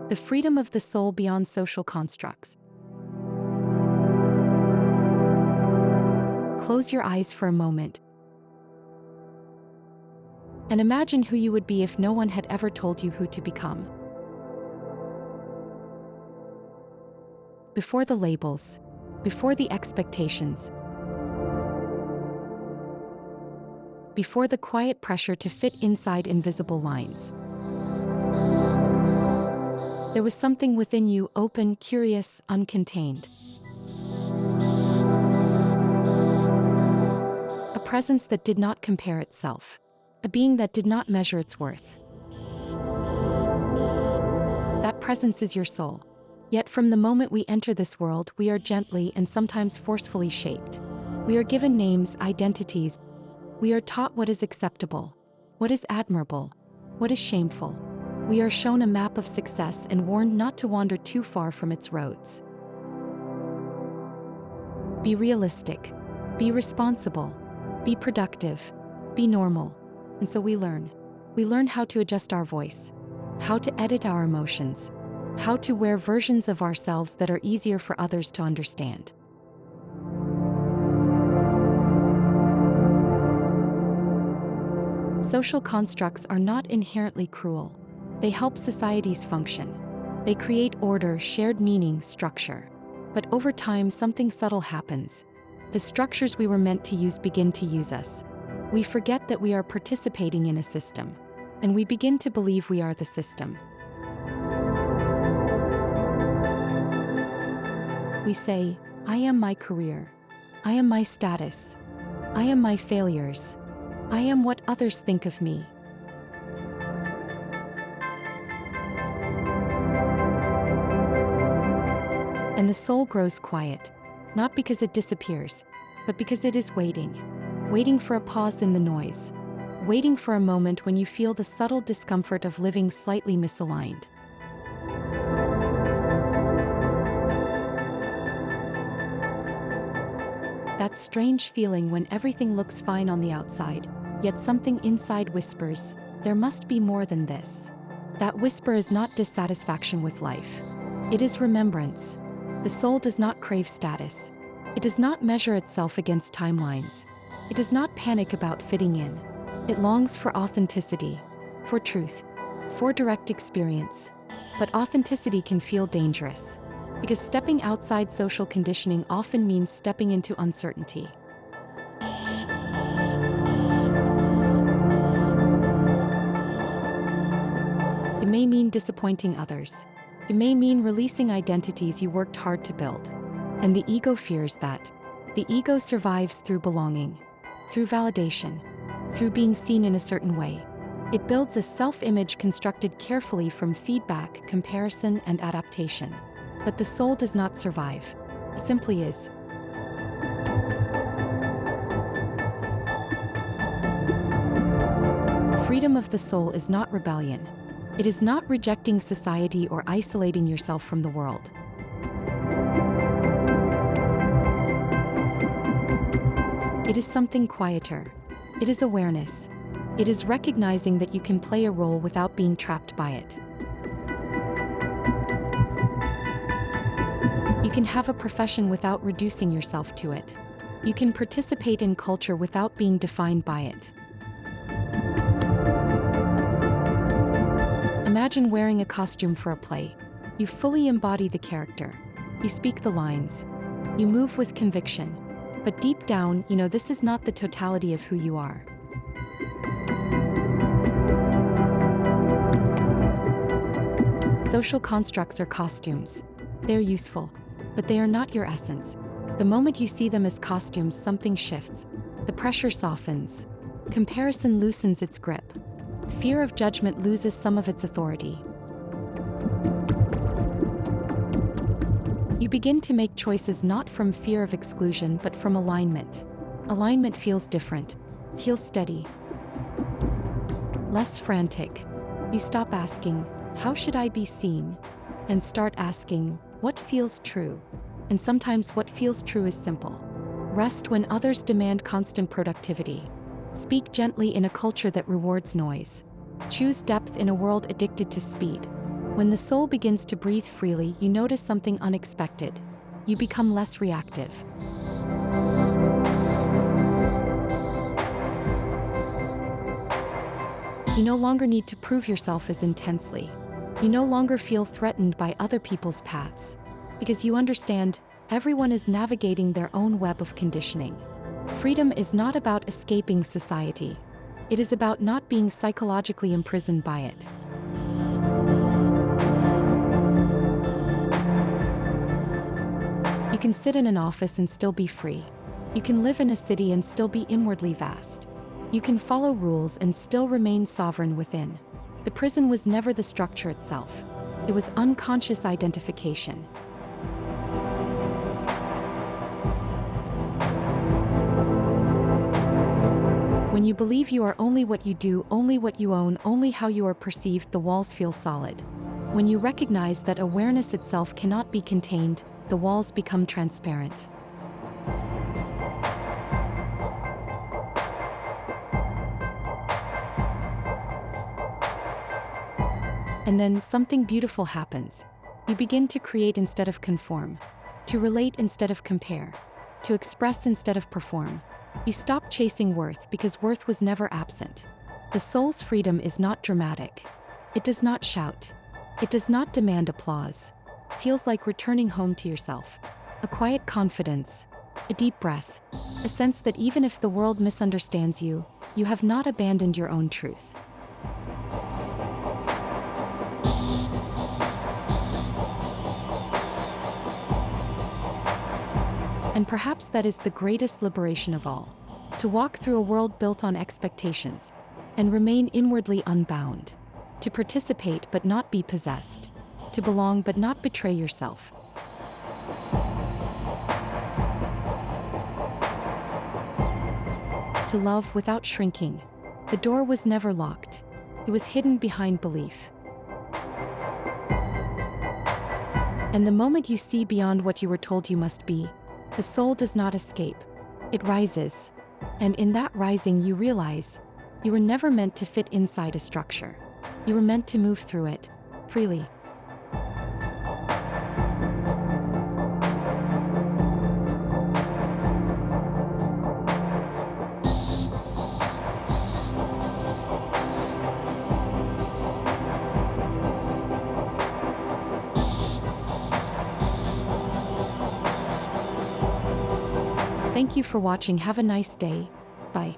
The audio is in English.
The freedom of the soul beyond social constructs. Close your eyes for a moment and imagine who you would be if no one had ever told you who to become. Before the labels, before the expectations, before the quiet pressure to fit inside invisible lines. There was something within you, open, curious, uncontained. A presence that did not compare itself. A being that did not measure its worth. That presence is your soul. Yet from the moment we enter this world, we are gently and sometimes forcefully shaped. We are given names, identities. We are taught what is acceptable, what is admirable, what is shameful. We are shown a map of success and warned not to wander too far from its roads. Be realistic. Be responsible. Be productive. Be normal. And so we learn. We learn how to adjust our voice, how to edit our emotions, how to wear versions of ourselves that are easier for others to understand. Social constructs are not inherently cruel. They help societies function. They create order, shared meaning, structure. But over time, something subtle happens. The structures we were meant to use begin to use us. We forget that we are participating in a system, and we begin to believe we are the system. We say, I am my career. I am my status. I am my failures. I am what others think of me. And the soul grows quiet, not because it disappears, but because it is waiting. Waiting for a pause in the noise. Waiting for a moment when you feel the subtle discomfort of living slightly misaligned. That strange feeling when everything looks fine on the outside, yet something inside whispers, there must be more than this. That whisper is not dissatisfaction with life. It is remembrance. The soul does not crave status. It does not measure itself against timelines. It does not panic about fitting in. It longs for authenticity, for truth, for direct experience. But authenticity can feel dangerous, because stepping outside social conditioning often means stepping into uncertainty. It may mean disappointing others. It may mean releasing identities you worked hard to build. And the ego fears that. The ego survives through belonging, through validation, through being seen in a certain way. It builds a self-image constructed carefully from feedback, comparison, and adaptation. But the soul does not survive. It simply is. Freedom of the soul is not rebellion. It is not rejecting society or isolating yourself from the world. It is something quieter. It is awareness. It is recognizing that you can play a role without being trapped by it. You can have a profession without reducing yourself to it. You can participate in culture without being defined by it. Imagine wearing a costume for a play. You fully embody the character. You speak the lines. You move with conviction. But deep down, you know this is not the totality of who you are. Social constructs are costumes. They're useful, but they are not your essence. The moment you see them as costumes, something shifts. The pressure softens. Comparison loosens its grip. Fear of judgment loses some of its authority. You begin to make choices not from fear of exclusion, but from alignment. Alignment feels different, feels steady, less frantic. You stop asking, how should I be seen? And start asking, what feels true? And sometimes what feels true is simple. Rest when others demand constant productivity. Speak gently in a culture that rewards noise. Choose depth in a world addicted to speed. When the soul begins to breathe freely, you notice something unexpected. You become less reactive. You no longer need to prove yourself as intensely. You no longer feel threatened by other people's paths, because you understand everyone is navigating their own web of conditioning. Freedom is not about escaping society. It is about not being psychologically imprisoned by it. You can sit in an office and still be free. You can live in a city and still be inwardly vast. You can follow rules and still remain sovereign within. The prison was never the structure itself. It was unconscious identification. When you believe you are only what you do, only what you own, only how you are perceived, the walls feel solid. When you recognize that awareness itself cannot be contained, the walls become transparent. And then something beautiful happens. You begin to create instead of conform, to relate instead of compare, to express instead of perform. You stop chasing worth because worth was never absent. The soul's freedom is not dramatic. It does not shout. It does not demand applause. It feels like returning home to yourself. A quiet confidence, a deep breath, a sense that even if the world misunderstands you, you have not abandoned your own truth. And perhaps that is the greatest liberation of all, to walk through a world built on expectations and remain inwardly unbound, to participate but not be possessed, to belong but not betray yourself. To love without shrinking. The door was never locked. It was hidden behind belief. And the moment you see beyond what you were told you must be, the soul does not escape. It rises. And in that rising you realize you were never meant to fit inside a structure. You were meant to move through it, freely. Thank you for watching. Have a nice day. Bye.